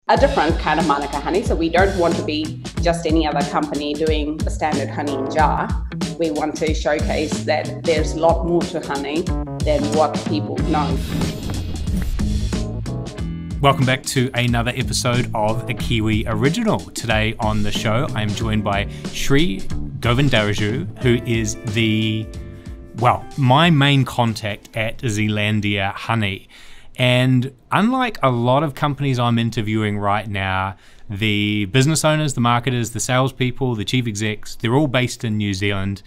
a different kind of Manuka honey. So we don't want to be just any other company doing a standard honey in jar. We want to showcase that there's a lot more to honey than what people know. Welcome back to another episode of a Kiwi Original. Today on the show, I'm joined by Shri Govindaraju, who is my main contact at Zealandia Honey. And unlike a lot of companies I'm interviewing right now, the business owners, the marketers, the salespeople, the chief execs, they're all based in New Zealand.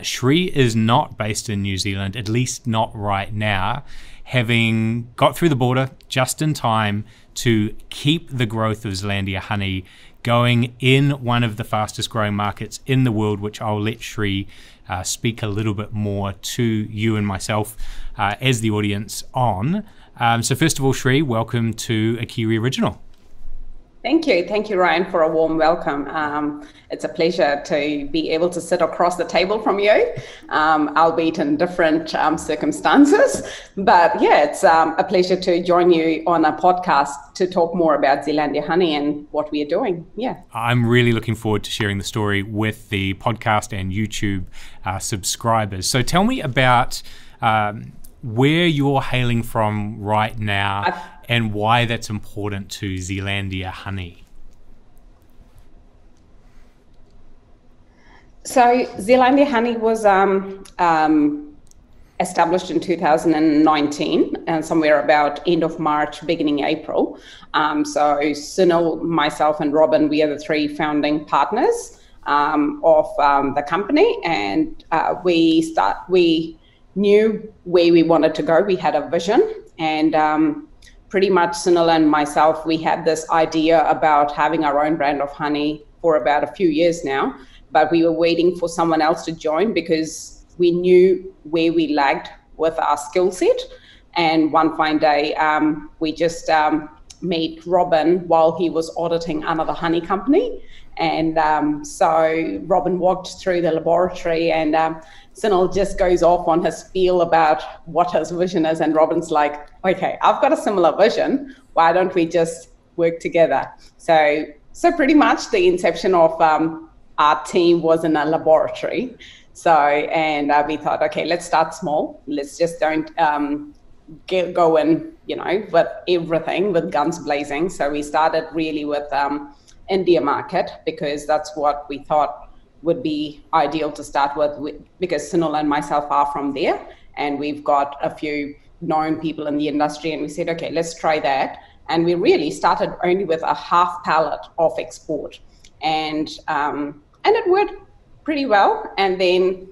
Shri is not based in New Zealand, at least not right now, having got through the border just in time to keep the growth of Zealandia Honey going in one of the fastest growing markets in the world, which I'll let Shri speak a little bit more to you and myself as the audience on. So first of all, Shri, welcome to a Kiwi Original. Thank you. Thank you, Ryan, for a warm welcome. It's a pleasure to be able to sit across the table from you, albeit in different circumstances. But yeah, it's a pleasure to join you on a podcast to talk more about Zealandia Honey and what we are doing. Yeah. I'm really looking forward to sharing the story with the podcast and YouTube subscribers. So tell me about where you're hailing from right now and why that's important to Zealandia Honey. So Zealandia Honey was established in 2019 and somewhere about end of March, beginning April. So Sunil, myself and Robin, we are the three founding partners of the company, and we knew where we wanted to go. We had a vision, and pretty much Sunil and myself, we had this idea about having our own brand of honey for about a few years now, but we were waiting for someone else to join because we knew where we lagged with our skill set. And one fine day, we just met Robin while he was auditing another honey company. And so Robin walked through the laboratory, and Sunil just goes off on his spiel about what his vision is. And Robin's like, okay, I've got a similar vision. Why don't we just work together? So pretty much the inception of our team was in a laboratory. And we thought, okay, let's start small. Let's just don't go in, with everything, with guns blazing. So we started really with India market, because that's what we thought would be ideal to start with, because Sunil and myself are from there, and we've got a few known people in the industry, and we said, okay, let's try that. And we really started only with a half pallet of export, and it worked pretty well. And then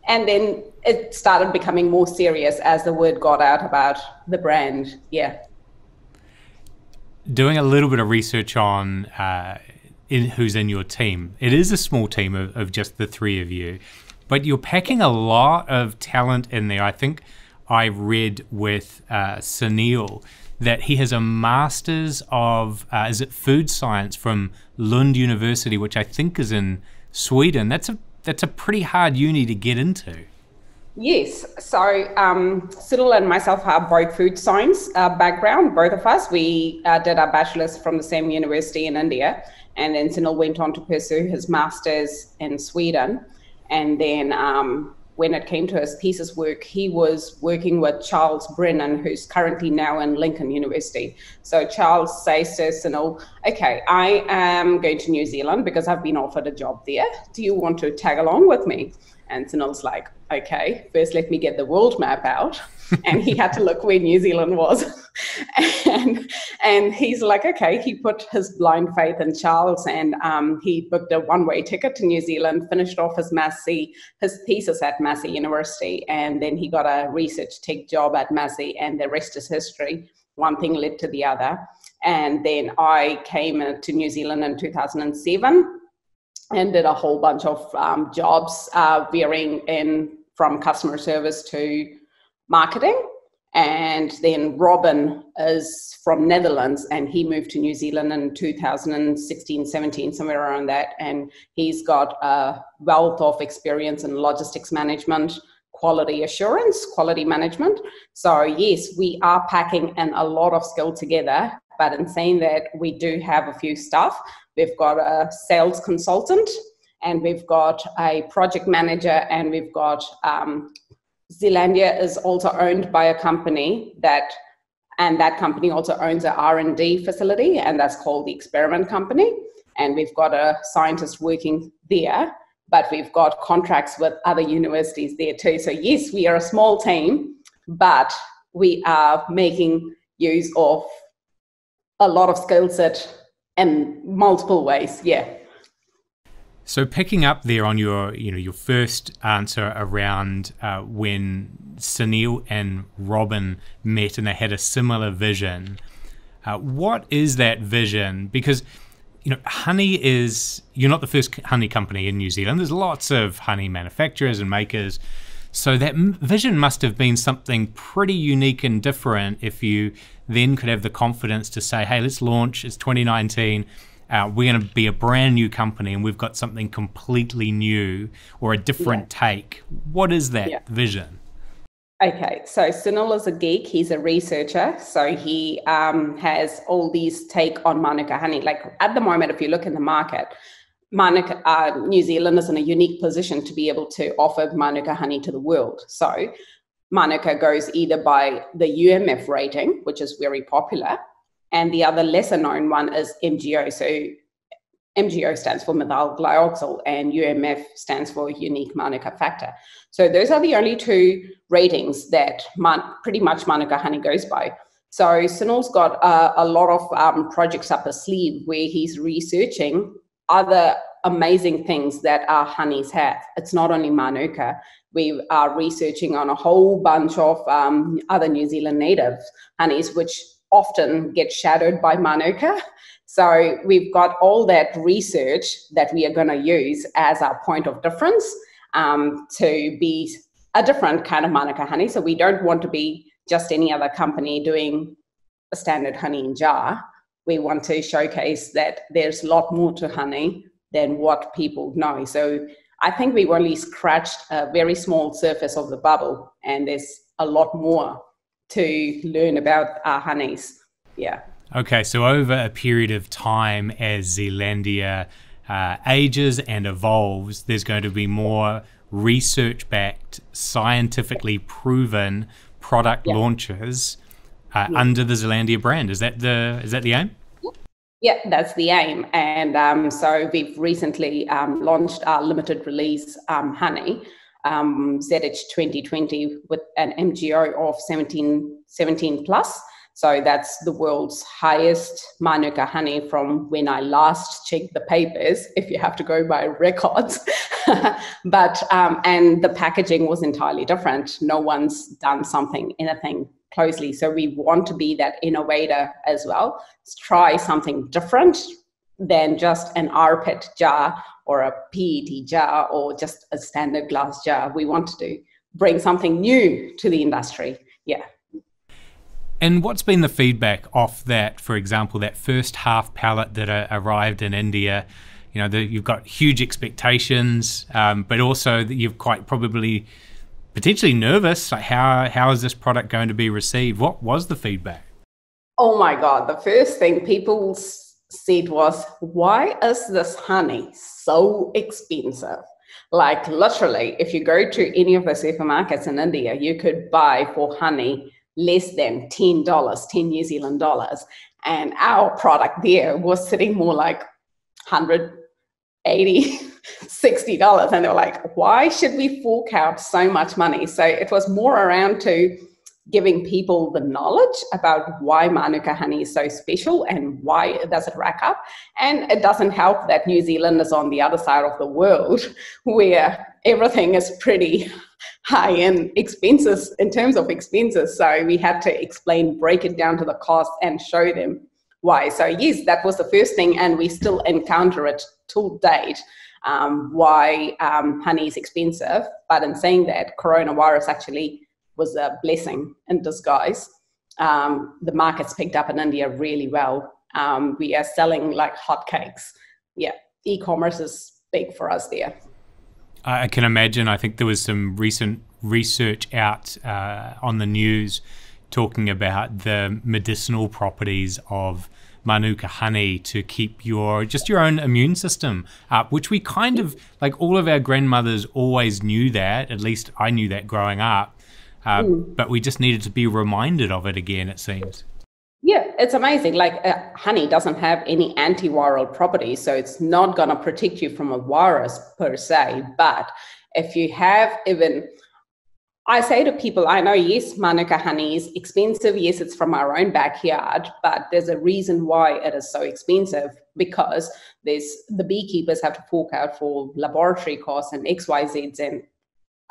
it started becoming more serious as the word got out about the brand. Yeah. Doing a little bit of research on who's in your team. It is a small team of just the three of you, but you're packing a lot of talent in there. I think I read with Sunil that he has a master's of, is it food science from Lund University, which I think is in Sweden. That's a pretty hard uni to get into. Yes, so Sunil and myself have both food science background, both of us. We did our bachelor's from the same university in India, and then Sunil went on to pursue his master's in Sweden. And then when it came to his thesis work, he was working with Charles Brennan, who's currently now in Lincoln University. So Charles says to Sunil, okay, I am going to New Zealand because I've been offered a job there. Do you want to tag along with me? And Sunil's like, okay, first let me get the world map out. And he had to look where New Zealand was. and he's like, okay, he put his blind faith in Charles, and he booked a one-way ticket to New Zealand, finished off his thesis at Massey University, and then he got a research tech job at Massey, and the rest is history. One thing led to the other. And then I came to New Zealand in 2007. And did a whole bunch of jobs varying from customer service to marketing. And then Robin is from Netherlands, and he moved to New Zealand in 2016, 17, somewhere around that. And he's got a wealth of experience in logistics management, quality assurance, quality management. So yes, we are packing in a lot of skill together, But in saying that, we do have a few staff. We've got a sales consultant, and we've got a project manager, and we've got Zealandia is also owned by a company and that company also owns an R&D facility, and that's called the Experiment Company. And we've got a scientist working there, but we've got contracts with other universities there too. So yes, we are a small team, but we are making use of a lot of skill set in multiple ways. Yeah. So picking up there on your first answer around when Sunil and Robin met and they had a similar vision, what is that vision? Because honey you're not the first honey company in New Zealand. There's lots of honey manufacturers and makers. So that vision must have been something pretty unique and different if you then could have the confidence to say, hey, let's launch, it's 2019, we're going to be a brand new company and we've got something completely new or a different take. What is that vision? Okay, so Sunil is a geek, he's a researcher, so he has all these take on Manuka honey. Like at the moment, if you look in the market, Manuka, New Zealand is in a unique position to be able to offer Manuka honey to the world. So Manuka goes either by the UMF rating, which is very popular, and the other lesser known one is MGO. So MGO stands for methyl glyoxal and UMF stands for unique Manuka factor. So those are the only two ratings that pretty much Manuka honey goes by. So Sunil's got a lot of projects up his sleeve where he's researching other amazing things that our honeys have. It's not only Manuka. We are researching on a whole bunch of other New Zealand native honeys, which often get shadowed by Manuka. So we've got all that research that we are going to use as our point of difference to be a different kind of Manuka honey. So we don't want to be just any other company doing a standard honey in jar. We want to showcase that there's a lot more to honey than what people know. So I think we've only scratched a very small surface of the bubble, and there's a lot more to learn about our honeys. Yeah. Okay, so over a period of time as Zealandia ages and evolves, there's going to be more research-backed, scientifically proven product launches under the Zealandia brand. Is that the aim? Yeah, that's the aim. And so we've recently launched our limited release honey, ZH 2020, with an MGO of 17 plus. So that's the world's highest Manuka honey from when I last checked the papers, if you have to go by records. But and the packaging was entirely different. No one's done anything closely. So we want to be that innovator as well. Let's try something different than just an rPET jar or a PET jar or just a standard glass jar. We want to bring something new to the industry. Yeah. And what's been the feedback off that, for example, that first half pallet that arrived in India? You've got huge expectations, but also you've quite probably potentially nervous. Like how is this product going to be received? What was the feedback? Oh my God. The first thing people said was, why is this honey so expensive? Like literally, if you go to any of the supermarkets in India, you could buy for honey less than $10, 10 New Zealand dollars. And our product there was sitting more like $180, $60. And they were like, why should we fork out so much money? So it was more around to giving people the knowledge about why Manuka honey is so special and why does it rack up. And it doesn't help that New Zealand is on the other side of the world where everything is pretty high in expenses, in terms of expenses. So we had to break it down to the cost and show them why. So yes, that was the first thing, and we still encounter it till date, why honey is expensive. But in saying that, coronavirus actually was a blessing in disguise. The market's picked up in India really well. We are selling like hotcakes. Yeah, e-commerce is big for us there. I can imagine. I think there was some recent research out on the news talking about the medicinal properties of Manuka honey to keep your own immune system up, which we kind of, like, all of our grandmothers always knew that. At least I knew that growing up. But we just needed to be reminded of it again, it seems. Yeah, it's amazing. Like, honey doesn't have any antiviral properties, so it's not going to protect you from a virus per se. But if you have even, I say to people, I know, yes, Manuka honey is expensive. Yes, it's from our own backyard, but there's a reason why it is so expensive, because the beekeepers have to fork out for laboratory costs and XYZs and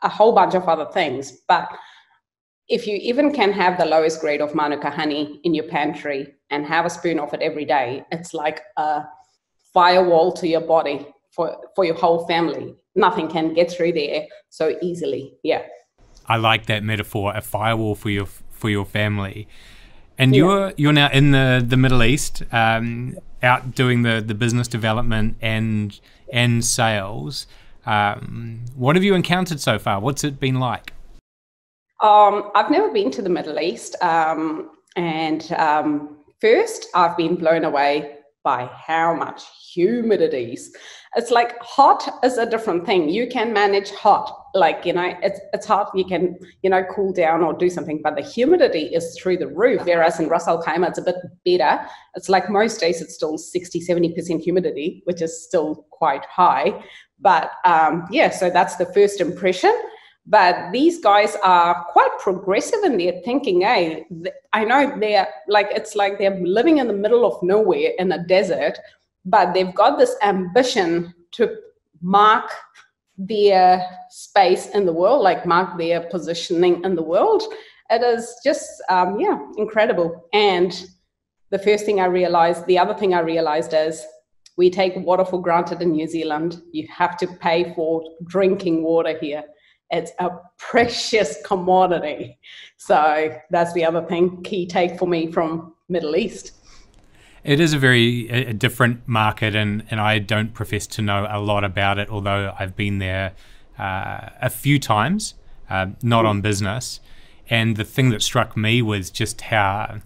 a whole bunch of other things. But if you even can have the lowest grade of Manuka honey in your pantry and have a spoon of it every day, it's like a firewall to your body for your whole family. Nothing can get through there so easily. Yeah. I like that metaphor, a firewall for your family. And you're now in the Middle East, out doing the business development and sales. What have you encountered so far? What's it been like? I've never been to the Middle East, and first I've been blown away by how much humidity is. It's like hot is a different thing. You can manage hot, like, it's hot, you can, cool down or do something, but the humidity is through the roof. Whereas in Ras Al Khaimah, it's a bit better. It's like most days it's still 60-70% humidity, which is still quite high. But so that's the first impression. But these guys are quite progressive in their thinking. I know they're like, it's like they're living in the middle of nowhere in a desert, but they've got this ambition to mark their space in the world, like mark their positioning in the world. It is just, incredible. And the other thing I realized is we take water for granted in New Zealand. You have to pay for drinking water here. It's a precious commodity. So that's the other key take for me from Middle East. It is a different market, and I don't profess to know a lot about it, although I've been there a few times, not on business. And the thing that struck me was just how,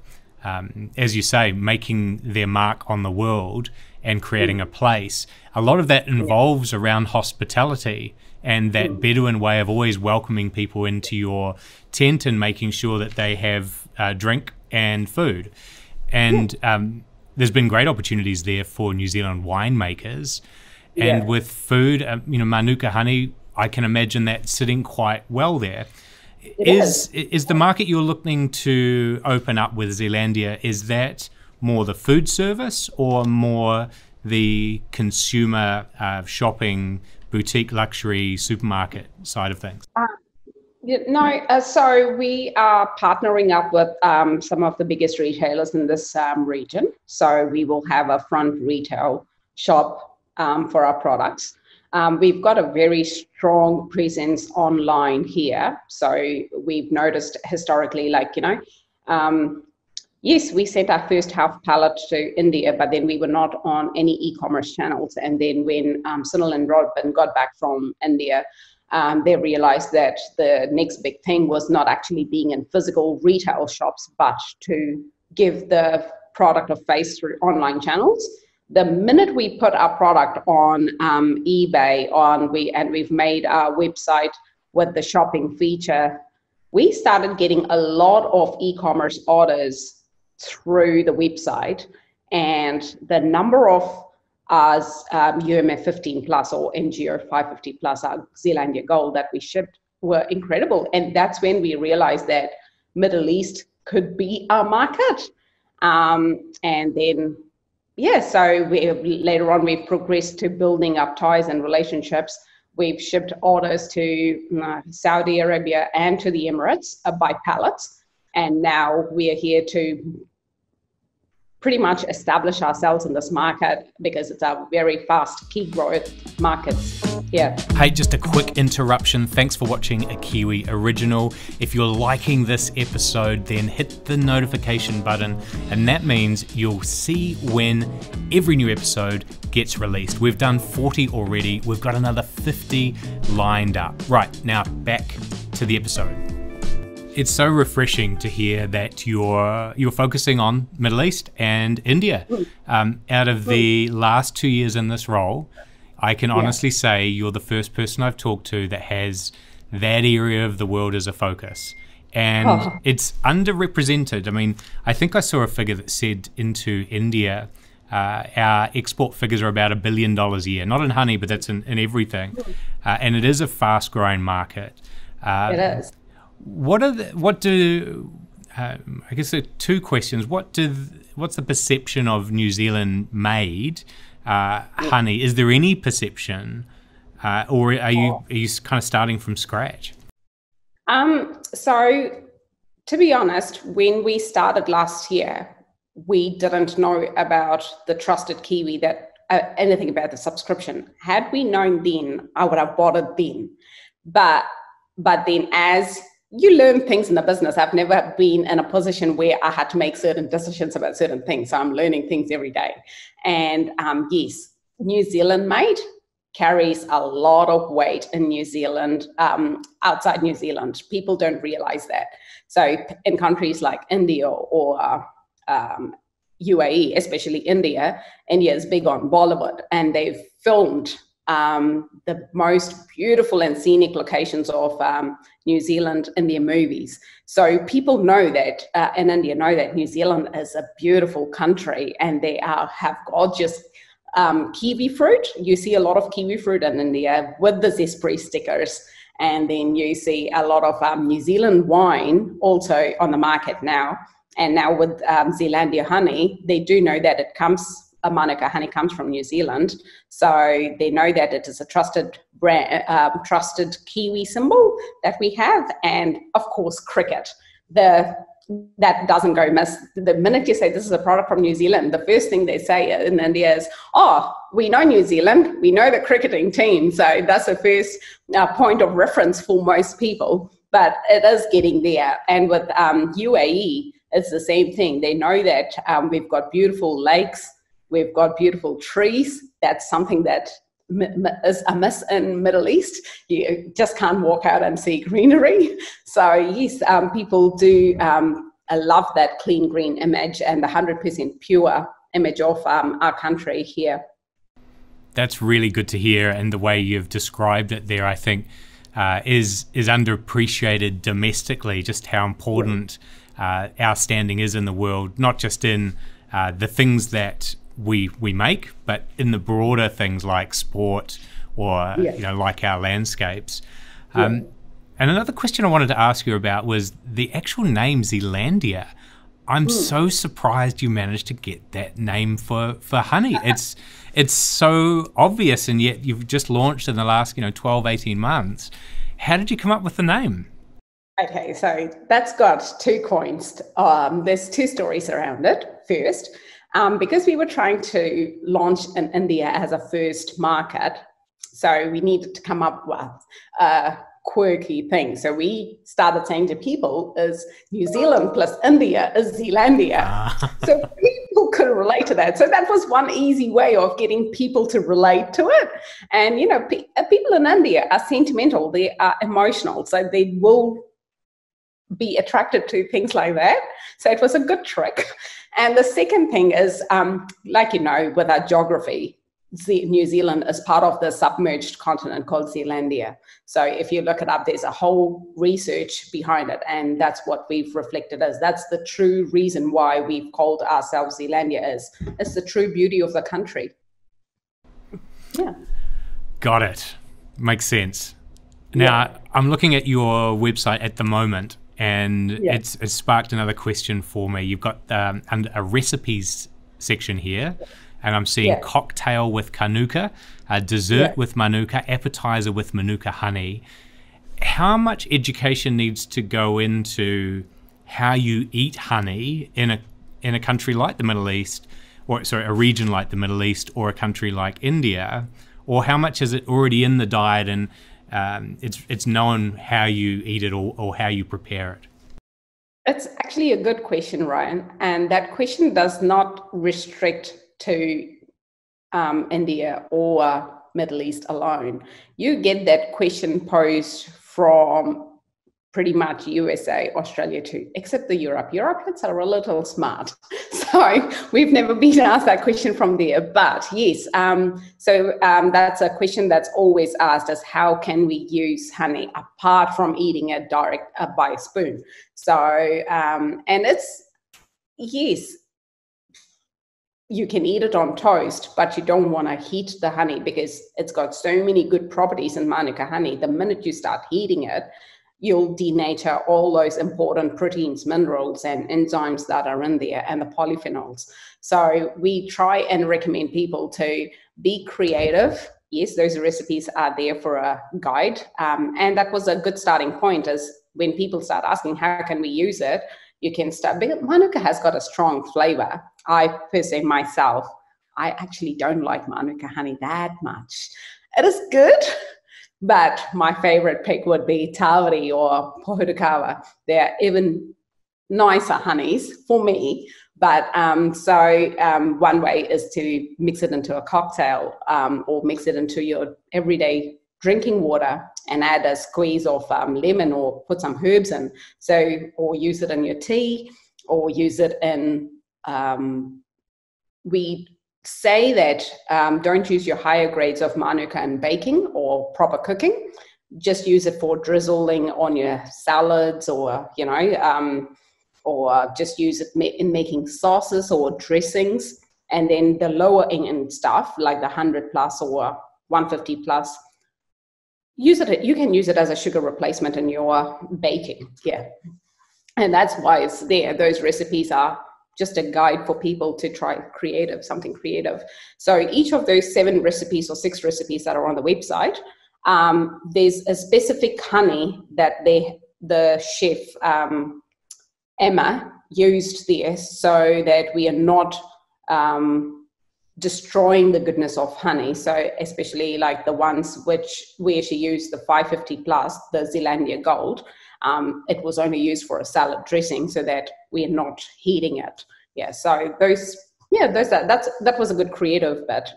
as you say, making their mark on the world and creating a place. A lot of that involves around hospitality and that Bedouin way of always welcoming people into your tent and making sure that they have drink and food. And there's been great opportunities there for New Zealand winemakers. And with food, Manuka honey, I can imagine that sitting quite well there. Is the market you're looking to open up with Zealandia, is that more the food service or more the consumer shopping, boutique luxury supermarket side of things? So we are partnering up with some of the biggest retailers in this region. So we will have a front retail shop for our products. We've got a very strong presence online here. So we've noticed historically, yes, we sent our first half pallet to India, but then we were not on any e-commerce channels. And then when Sunil and Robin got back from India, they realized that the next big thing was not actually being in physical retail shops, but to give the product a face through online channels. The minute we put our product on eBay, we've made our website with the shopping feature, we started getting a lot of e-commerce orders through the website, and the number of us UMF 15 plus or NGO 550 plus, our Zealandia Gold that we shipped were incredible. And that's when we realized that Middle East could be our market. And then, so later on we've progressed to building up ties and relationships. We've shipped orders to Saudi Arabia and to the Emirates by pallets. And now we are here to pretty much establish ourselves in this market because it's a very fast key growth market. Yeah. Hey, just a quick interruption. Thanks for watching a Kiwi original. If you're liking this episode, then hit the notification button, and that means you'll see when every new episode gets released. We've done 40 already. We've got another 50 lined up. Right, now back to the episode. it's so refreshing to hear that you're focusing on Middle East and India. Out of the last 2 years in this role, I can honestly say you're the first person I've talked to that has that area of the world as a focus. And it's underrepresented. I mean, I think I saw a figure that said into India, our export figures are about $1 billion a year, not in honey, but that's in everything. And it is a fast growing market. It is. I guess there are two questions. What's the perception of New Zealand made honey? Is there any perception, or are you kind of starting from scratch? So to be honest, when we started last year, we didn't know about the trusted Kiwi, that anything about the subscription. Had we known then, I would have bought it then. But then as you learn things in the business, I've never been in a position where I had to make certain decisions about certain things. So I'm learning things every day. And yes, New Zealand made carries a lot of weight in New Zealand, outside New Zealand. People don't realize that. So in countries like India or UAE, especially India is big on Bollywood, and they've filmed the most beautiful and scenic locations of New Zealand in their movies. So people know that in India know that New Zealand is a beautiful country, and they have gorgeous kiwi fruit. You see a lot of kiwi fruit in India with the Zespri stickers. And then you see a lot of New Zealand wine also on the market now. And now with Zealandia honey, they do know that Manuka honey comes from New Zealand. So they know that it is a trusted brand, trusted Kiwi symbol that we have. And of course, cricket. That doesn't go miss. The minute you say this is a product from New Zealand, the first thing they say in India is, we know New Zealand, we know the cricketing team. So that's the first point of reference for most people, but it is getting there. And with UAE, it's the same thing. They know that we've got beautiful lakes, we've got beautiful trees. That's something that is a miss in Middle East. You just can't walk out and see greenery. So yes, people do love that clean green image and the 100% pure image of our country here. That's really good to hear, and the way you've described it there, I think, is underappreciated domestically. Just how important our standing is in the world, not just in the things that we make, but in the broader things like sport or like our landscapes. And another question I wanted to ask you about was the actual name Zealandia. I'm so surprised you managed to get that name for honey. It's so obvious, and yet you've just launched in the last 12, 18 months. How did you come up with the name? Okay, so that's got two coins. There's two stories around it. First, because we were trying to launch in India as a first market, so we needed to come up with a quirky thing. So we started saying to people, is New Zealand plus India is Zealandia. So people could relate to that. So that was one easy way of getting people to relate to it. And, people in India are sentimental, they are emotional, so they will be attracted to things like that. So it was a good trick. And the second thing is, with our geography, New Zealand is part of the submerged continent called Zealandia. So if you look it up, there's a whole research behind it, and that's what we've reflected as. That's the true reason why we've called ourselves Zealandia is. It's the true beauty of the country. Yeah. Got it. Makes sense. Now, I'm looking at your website at the moment, and it's sparked another question for me. You've got a recipes section here, and I'm seeing cocktail with Manuka, dessert with Manuka, appetizer with Manuka honey. How much education needs to go into how you eat honey in a country like the Middle East, or a region like the Middle East, or a country like India, or how much is it already in the diet and it's known how you eat it or how you prepare it? It's actually a good question, Ryan. And that question does not restrict to India or Middle East alone. You get that question posed from pretty much USA, Australia too, except the Europe. Europeans are a little smart. So we've never been asked that question from there. But yes, that's a question that's always asked, is how can we use honey apart from eating it direct by a spoon? So, and it's, yes, you can eat it on toast, but you don't want to heat the honey because it's got so many good properties in Manuka honey. The minute you start heating it, you'll denature all those important proteins, minerals, and enzymes that are in there, and the polyphenols. So we try and recommend people to be creative. Yes, those recipes are there for a guide. And that was a good starting point, is when people start asking, how can we use it? You can start, because Manuka has got a strong flavor. I personally, myself, I actually don't like Manuka honey that much. It is good, but my favorite pick would be Tawari or Pohutukawa. They're even nicer honeys for me. But one way is to mix it into a cocktail, or mix it into your everyday drinking water and add a squeeze of lemon, or put some herbs in. So, or use it in your tea, or use it in, we say that don't use your higher grades of Manuka in baking or proper cooking. Just use it for drizzling on your salads, or, or just use it in making sauces or dressings. And then the lower end stuff, like the 100 plus or 150 plus, use it. You can use it as a sugar replacement in your baking. Yeah. And that's why it's there. Those recipes are just a guide for people to try something creative. So each of those 7 recipes or 6 recipes that are on the website, there's a specific honey that the chef, Emma, used there, so that we are not destroying the goodness of honey. So especially like the ones where she used the 550 plus, the Zealandia Gold, it was only used for a salad dressing, so that we're not heating it. Yeah, so that was a good creative bit.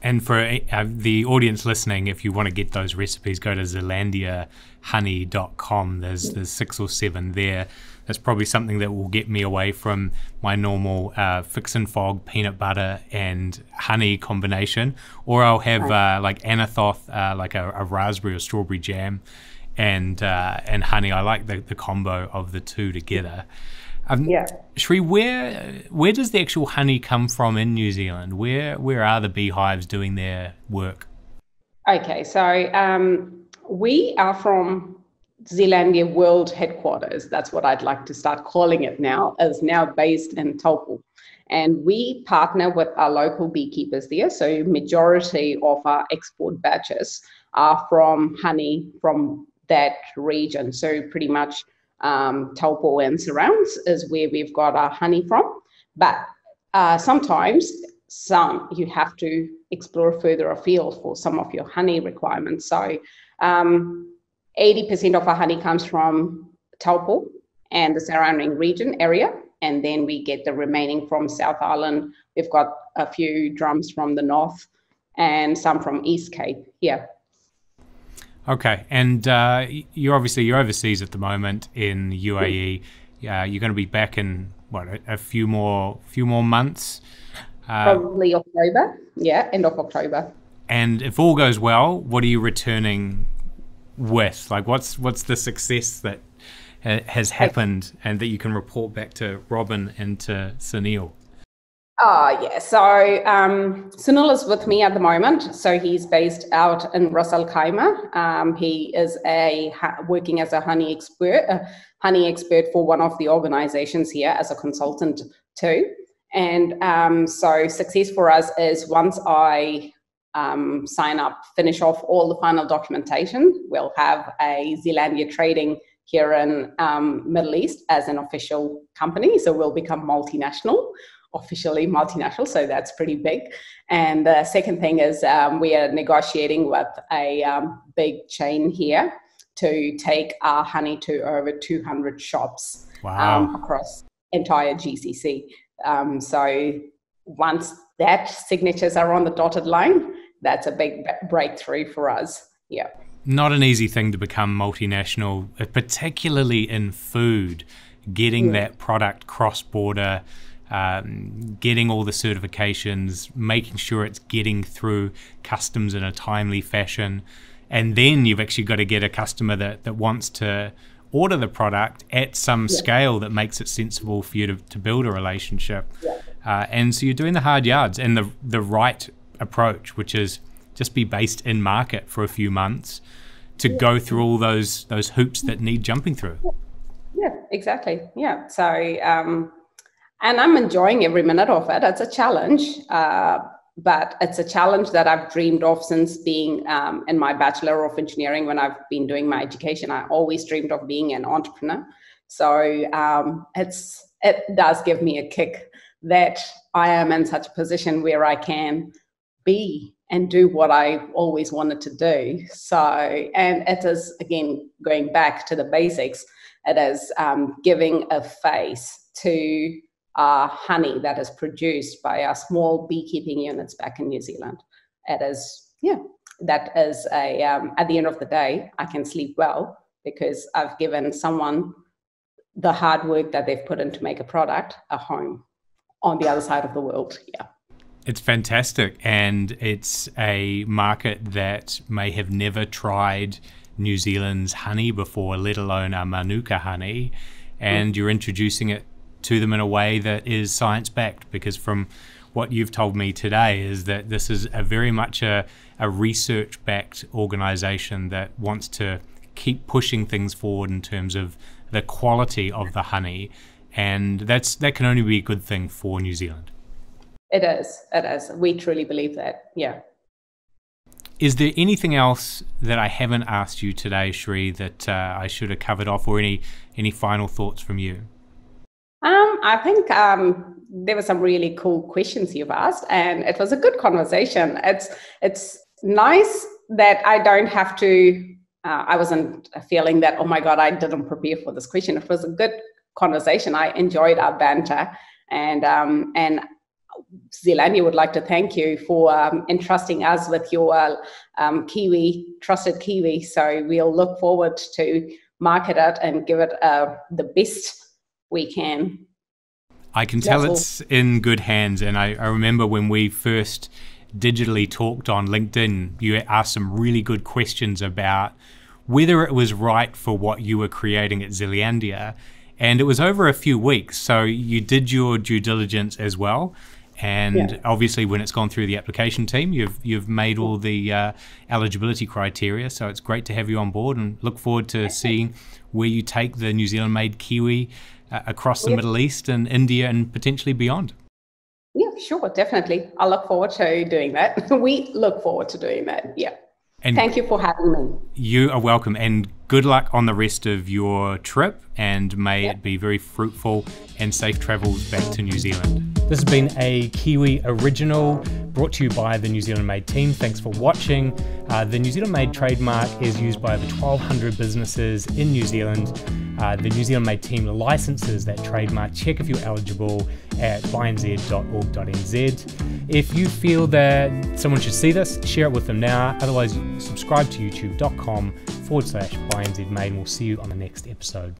And for the audience listening, if you want to get those recipes, go to zealandiahoney.com. There's 6 or 7 there. That's probably something that will get me away from my normal fix and fog peanut butter and honey combination. Or I'll have like anathoth, like a raspberry or strawberry jam, and honey. I like the combo of the two together. Shri, where does the actual honey come from in New Zealand? Where are the beehives doing their work? Okay, so we are from Zealandia World Headquarters. That's what I'd like to start calling it now, is now based in Taupo. And we partner with our local beekeepers there. So majority of our export batches are from honey from that region. So pretty much Taupo and surrounds is where we've got our honey from. But sometimes you have to explore further afield for some of your honey requirements. So 80% of our honey comes from Taupo and the surrounding region area. And then we get the remaining from South Island. We've got a few drums from the north and some from East Cape. Yeah. Okay, and you're overseas at the moment in UAE. You're going to be back in a few more months. Probably October. Yeah, end of October. And if all goes well, what are you returning with? Like, what's the success that has happened and that you can report back to Robin and to Sunil? Yeah. So Sunil is with me at the moment. So he's based out in Ras Al Khaimah. He is working as a honey expert for one of the organizations here as a consultant too. And so success for us is once I finish off all the final documentation, we'll have a Zealandia trading here in Middle East as an official company. So we'll become officially multinational, so that's pretty big. And the second thing is we are negotiating with a big chain here to take our honey to over 200 shops. Wow. Across entire GCC. So once that signatures are on the dotted line, that's a big breakthrough for us. Yeah. Not an easy thing to become multinational, particularly in food, getting that product cross-border, getting all the certifications, making sure it's getting through customs in a timely fashion. And then you've actually got to get a customer that wants to order the product at some scale that makes it sensible for you to build a relationship. And so you're doing the hard yards and the right approach, which is just be based in market for a few months to go through all those hoops that need jumping through. Yeah, exactly. Yeah. So, and I'm enjoying every minute of it. It's a challenge, but it's a challenge that I've dreamed of since being in my Bachelor of Engineering. When I've been doing my education, I always dreamed of being an entrepreneur. So it does give me a kick that I am in such a position where I can be and do what I always wanted to do. So, and it is, again, going back to the basics, it is giving a face to honey that is produced by our small beekeeping units back in New Zealand. It is, that is at the end of the day, I can sleep well because I've given someone the hard work that they've put in to make a product a home on the other side of the world. Yeah. It's fantastic, and it's a market that may have never tried New Zealand's honey before, let alone our Manuka honey, and you're introducing it to them in a way that is science-backed, because from what you've told me today is that this is very much a research-backed organization that wants to keep pushing things forward in terms of the quality of the honey, and that can only be a good thing for New Zealand. It is. We truly believe that, yeah. Is there anything else that I haven't asked you today, Shri, that I should have covered off, or any final thoughts from you? I think there were some really cool questions you've asked, and it was a good conversation. It's nice that I don't have to, I wasn't feeling that, oh my God, I didn't prepare for this question. It was a good conversation. I enjoyed our banter, and Zealandia would like to thank you for entrusting us with your trusted Kiwi. So we'll look forward to market it and give it the best we can. I can tell it's in good hands. And I remember when we first digitally talked on LinkedIn, you asked some really good questions about whether it was right for what you were creating at Zealandia. And it was over a few weeks. So you did your due diligence as well. And obviously, when it's gone through the application team, you've made all the eligibility criteria. So it's great to have you on board, and look forward to seeing where you take the New Zealand-made Kiwi across the Middle East and India and potentially beyond. Yeah, sure, definitely. I look forward to doing that. We look forward to doing that. Yeah. And thank you for having me. You are welcome, and good luck on the rest of your trip, and may it be very fruitful and safe travels back to New Zealand. This has been a Kiwi original brought to you by the New Zealand Made team. Thanks for watching. The New Zealand Made trademark is used by over 1,200 businesses in New Zealand. The New Zealand Made team licenses that trademark. Check if you're eligible at bynz.org.nz. If you feel that someone should see this, share it with them now. Otherwise, subscribe to youtube.com/bynzmade, and we'll see you on the next episode.